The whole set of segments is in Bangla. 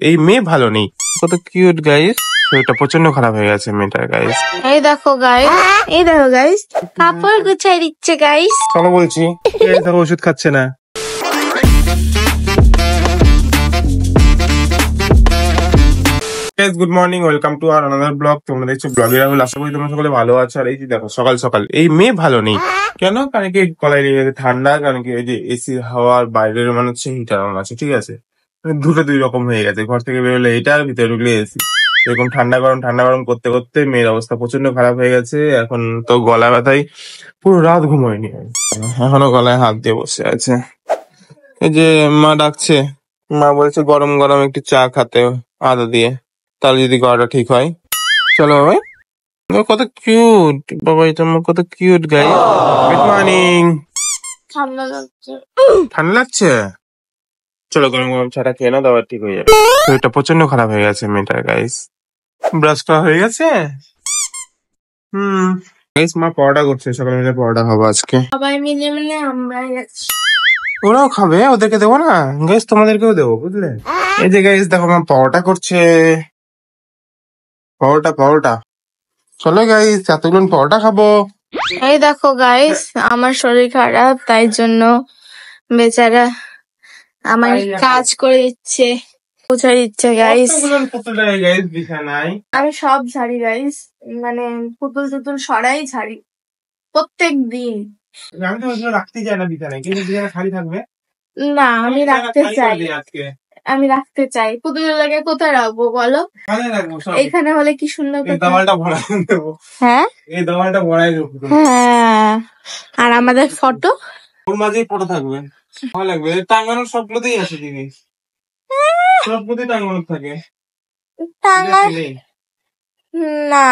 এই মেয়ে ভালো নেই। কত কিউট গাইস, শরীরটা প্রচন্ড খারাপ হয়ে গেছে মেয়েটার গাইস। এই দেখো গাইস কাপড় গুছাই দিচ্ছে গাইস। চলো বলছি, দেখো ওষুধ খাচ্ছে না। Good morning, welcome to our another blog. তোমরা দেখছো ব্লগের রাহুল। আশা করি তোমরা সকলে ভালো আছো। আর এই যে দেখো সকাল সকাল এই মেয়ে ভালো নেই কেন? কারণ কি গলায় লেগে গেছে ঠান্ডা, কারণ কি এই যে এসির হাওয়ার বাইরের মানে হচ্ছে হিটার অন আছে, ঠিক আছে? মানে দুটো দুই রকম হয়ে গেছে। ঘর থেকে বেরোলে হিটার, ভিতরে ঢুকলে এসি। এরকম ঠান্ডা গরম করতে করতে মেয়ের অবস্থা প্রচন্ড খারাপ হয়ে গেছে। এখন তো গলা ব্যথায় পুরো রাত ঘুমোয়নি, এখনো গলায় হাত দিয়ে বসে আছে। এই যে মা ডাকছে, মা বলছে গরম গরম একটু চা খাতে আদা দিয়ে, তাহলে যদি গলাটা ঠিক হয়। চলো বাবাই, কত কিউট বাবাই, তোমার কত কিউট গাই। Good morning. ঠান্ডা লাগছে? চলো গরম গরম চাটা খেয়ে নাও, তারপর ঠিক হয়ে যাবে। শরীরটা প্রচন্ড খারাপ হয়ে গেছে মেয়েটার গাইস। ব্রাশ করা হয়ে গেছে? গাইস মা পরোটা করছে, সকালে মিলে পরোটা খাবো আজকে। সবাই মিলে আমরা ওরাও খাবে, ওদেরকে দেবো না গাইস, তোমাদেরকেও দেবো, বুঝলে? এই যে গাইস দেখো মা পরোটা করছে, পরোটা। চলো গাইস এতগুলো পরোটা খাবো। এই দেখো গাইস, আমার শরীর খারাপ, তাই জন্য বেচারা আমার কাজ করে দিচ্ছে, গুছাই দিচ্ছে গাইস। আমি সব ঝাড়ি গাইস, মানে পুতুল টুতুল সরাই ঝাড়ি প্রত্যেক দিন। আমি তো রাখতে চাই না বিছানায়, কিন্তু বিছানা খালি থাকবে না, আমি রাখতে চাই। পুতুলের লাগে কোথায় রাখবো বলো? এখানে হলে কি সুন্দর। দেওয়ালটা ভরাই দেবো। হ্যাঁ, এই দেওয়ালটা ভরাই দেবো। হ্যাঁ, আর আমাদের ফটো ওর মাঝেই ফটো থাকবে, ভালো লাগবে। টাঙ্গানোর সবগুলোতেই আছে জিনিস, সবগুলোতেই টাঙ্গানো থাকে। না,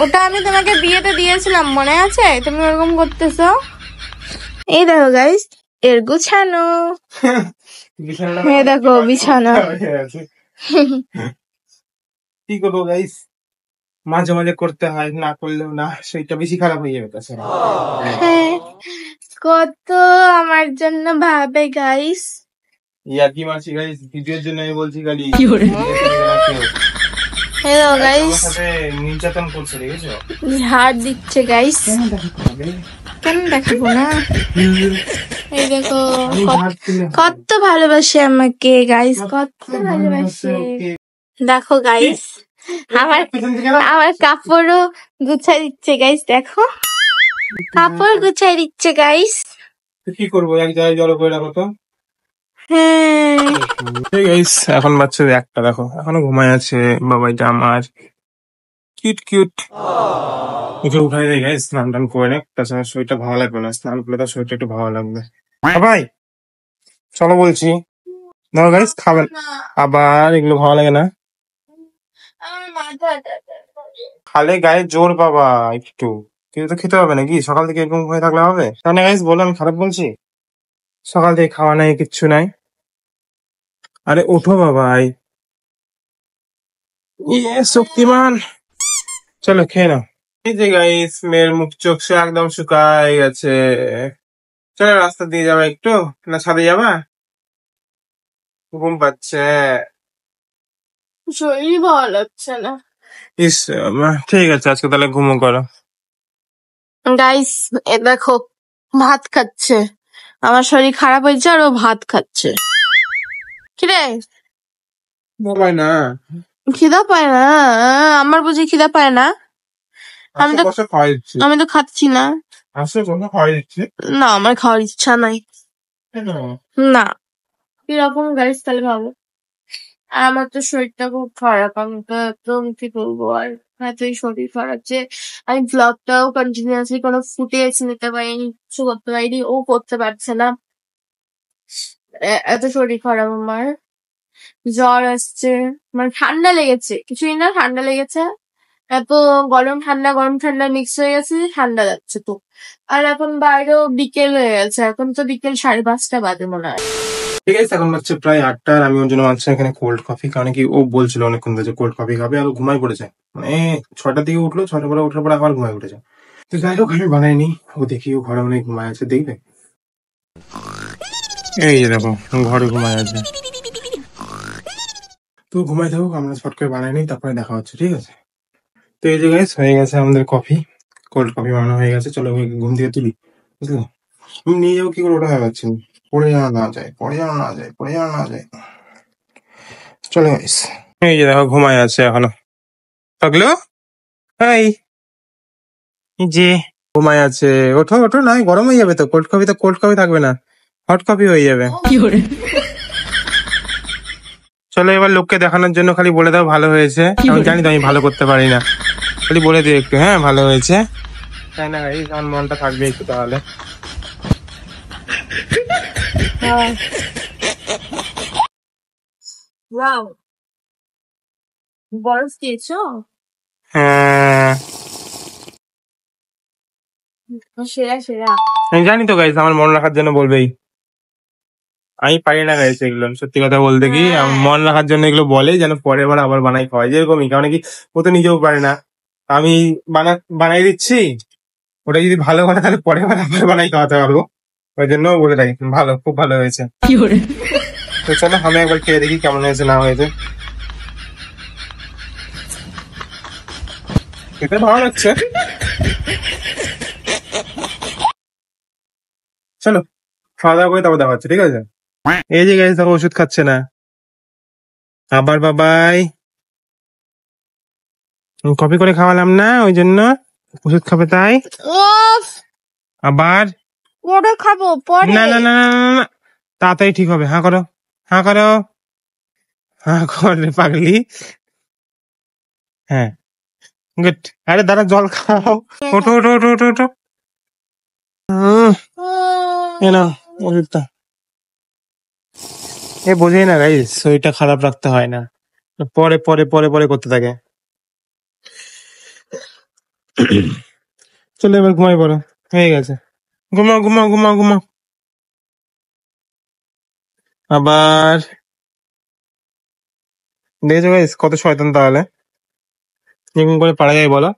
ওটা আমি তোমাকে বিয়েতে দিয়েছিলাম, মনে আছে? তুমি ওরকম করতেছো। এই দেখো গাইস, এর গুছানো। দেখো বিছানা। কি করবো গাইস, মাঝে মাঝে করতে হয়, না করলেও না, সেইটা বেশি খারাপ হয়ে যাবে। তাছাড়া কত আমার জন্য ভাবে গাইস। ইয়ার্কি মারছি গাইস, ভিডিওর জন্য আমি বলছি খালি। হ্যালো গাইস, নির্যাতন করছে, দেখেছো? ঝাড় দিচ্ছে গাইস। কেন দেখাবো না? এই দেখো কত ভালোবাসে আমাকে গাইস, কত ভালোবাসে। দেখো গাইস, আমার কাপড়ও গুছাই দিচ্ছে গাইস। দেখো কাপড় গুছাই দিচ্ছে গাইস। কি করবো, এক জায়গায় জড়ো করে রাখো তো। হ্যাঁ গাইস এখন বাচ্চা একটা, দেখো এখনো ঘুমায় আছে বাবাইটা আমার, কিউট। ওকে উঠাই দেয় গাইস, স্নান টান করে নে, তাছাড়া শরীরটা ভালো লাগবে না। স্নান করলে তার শরীরটা একটু ভালো লাগবে। ভাই চলো বলছি, দেখো গাইস খাবেন আবার, এগুলো ভালো লাগে না। খালে গায়ে জোর বাবা একটু, কিন্তু তো খেতে হবে নাকি? সকাল থেকে এরকম হয়ে থাকলে হবে? তাহলে গাইস বলো আমি খারাপ বলছি? সকাল থেকে খাওয়া নাই, কিচ্ছু নাই। আরে ওঠো বাবাই, শক্তিমান। চলো খেয়ে নাও। এই যে গাইস মেয়ের মুখ চোখ সে একদম শুকায় গেছে। চলো রাস্তা দিয়ে যাবা একটু, না ছাদে যাবা? ঘুম পাচ্ছে, শরীর ভালো লাগছে না। ইস ঠিক আছে, আজকে তাহলে ঘুমো করো। গাইস এ দেখো ভাত খাচ্ছে, আমার শরীর খারাপ হয়েছে আর ও ভাত খাচ্ছে। কিরে বাবাই না, খিদা পায় না? আমার বুঝি খিদা পায় না? আমি তো খাচ্ছি না। না, আমার খাওয়ার ইচ্ছা নাই। না, কিরকম গাইস তাহলে ভাবো। আর আমার তো শরীরটা খুব খারাপ, আমি তো একদম কি বলবো আর, এতই শরীর খারাপ যে আমি ব্লগটাও কন্টিনিউয়াসলি কোনো ফুটেজ নিতে পারিনি, কিছু করতে পারিনি, ও করতে পারছে না। এত শরীর খারাপ আমার, জ্বর আসছে, মানে ঠান্ডা লেগেছে, কিছুই না ঠান্ডা লেগেছে। এত গরম ঠান্ডা মিক্স হয়ে গেছে, ঠান্ডা যাচ্ছে তো। আর এখন বাইরেও বিকেল হয়ে গেছে, এখন তো বিকেল 5:30 বাজে মনে হয়। ঠিক আছে, এখন হচ্ছে প্রায় 8টা, আর আমি ওর জন্য আনছি এখানে কোল্ড কফি, কারণ কি ও বলছিল অনেকক্ষণ ধরে কোল্ড কফি খাবে, আর ঘুমাই পড়েছে। মানে 6টার দিকে উঠলো, 6টার পরে ওঠার পরে আবার ঘুমাই পড়েছে। তো যাই হোক আমি বানাইনি, ও দেখি ও ঘরে অনেক ঘুমায় আছে, দেখবে। এই যে দেখো ঘরে ঘুমায় আছে। তো ঘুমাই থাকুক, আমরা শর্ট করে বানাই নিই, তারপরে দেখা হচ্ছে, ঠিক আছে? তো এই যে গাইস হয়ে গেছে আমাদের কফি, কোল্ড কফি বানানো হয়ে গেছে। চলো ওকে ঘুম থেকে তুলি, বুঝলো? তুমি নিয়ে যাবো কি করে ওটা হয়ে যাচ্ছে, পড়ে যাওয়া না যায়, পড়ে যাওয়া না যায়, পড়ে যাওয়া না যায়। চলো গাইস, এই যে দেখো ঘুমায় আছে এখনো। থাকলো এই যে ঘুমায় আছে, ওঠো ওঠো, না গরম হয়ে যাবে তো। কোল্ড কফি তো কোল্ড কফি থাকবে না, হট কফি হয়ে যাবে। চলো এবার লোককে দেখানোর জন্য খালি বলে দাও ভালো হয়েছে। আমি জানি তো আমি ভালো করতে পারি না, খালি বলে দিও একটু হ্যাঁ ভালো হয়েছে, তাই না গাইস? আমার মনটা থাকবে একটু তাহলে। ওয়াও, বরফ দিয়েছো? হ্যাঁ সেরা সেরা। আমি জানি তো গাইস, আমার মন রাখার জন্য বলবেই। আমি পারি না গাইস এগুলো, সত্যি কথা বলতে কি আমার মন রাখার জন্য এগুলো বলে, যেন পরের বার আবার বানাই খাওয়াই, যেরকমই। কারণ কি ও তো নিজেও পারে না, আমি বানাই দিচ্ছি, ওটা যদি ভালো হয় তাহলে পরের বার আবার বানাই খাওয়াতে পারবো। ওই জন্য বলে রাখি ভালো, খুব ভালো হয়েছে। তো চলো আমি একবার খেয়ে দেখি কেমন হয়েছে না হয়েছে। খেতে ভালো লাগছে। চলো খাওয়া দাওয়া করে তারপর দেখা হচ্ছে, ঠিক আছে? এই যে গাইস দেখো ওষুধ খাচ্ছে না আবার, বাবাই কপি করে খাওয়ালাম না ওই জন্য ওষুধ খাবে তাই আবার। পরে খাবো, পরে। না না না না না, না, তাড়াতাড়ি ঠিক হবে। হ্যাঁ করো, হ্যাঁ করো, হ্যাঁ করে পাগলি। হ্যাঁ গুড। আরে দাঁড়া জল খাও, ওঠো ওঠো ওঠো ওঠো ওঠো। এ নাও ওষুধটা। এ বোঝেই না গাইস, শরীরটা খারাপ রাখতে হয় না, পরে পরে পরে পরে করতে থাকে। চলো এবার ঘুমাই পড়ো, হয়ে গেছে। ঘুমাও ঘুমাও ঘুমাও ঘুমাও। আবার দেখেছো গাইস কত শয়তান তাহলে, এরকম করে পারা যায় বলো?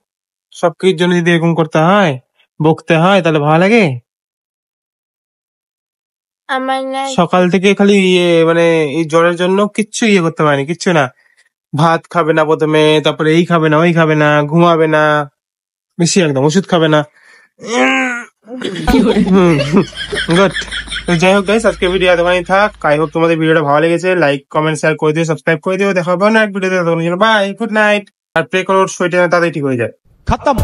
সবকিছুর জন্য যদি এরকম করতে হয়, বকতে হয়, তাহলে ভালো লাগে? আমার না সকাল থেকে খালি মানে এই জ্বরের জন্য কিচ্ছু করতে পারেনি, কিচ্ছু না। ভাত খাবে না প্রথমে, তারপরে এই খাবে না, ওই খাবে না, ঘুমাবে না বেশি, একদম ওষুধ খাবে না। গুড। তো যাই হোক গাইস, আজকে ভিডিও এতখানি থাক। আই হোপ তোমাদের ভিডিওটা ভালো লেগেছে। লাইক কমেন্ট শেয়ার করে দিও, সাবস্ক্রাইব করে দিও। দেখা হবে না এক ভিডিওতে, ততক্ষণের জন্য বাই, গুড নাইট। আর প্রে করো শরীরটা যেন তাড়াতাড়ি ঠিক হয়ে যায়। खत्म।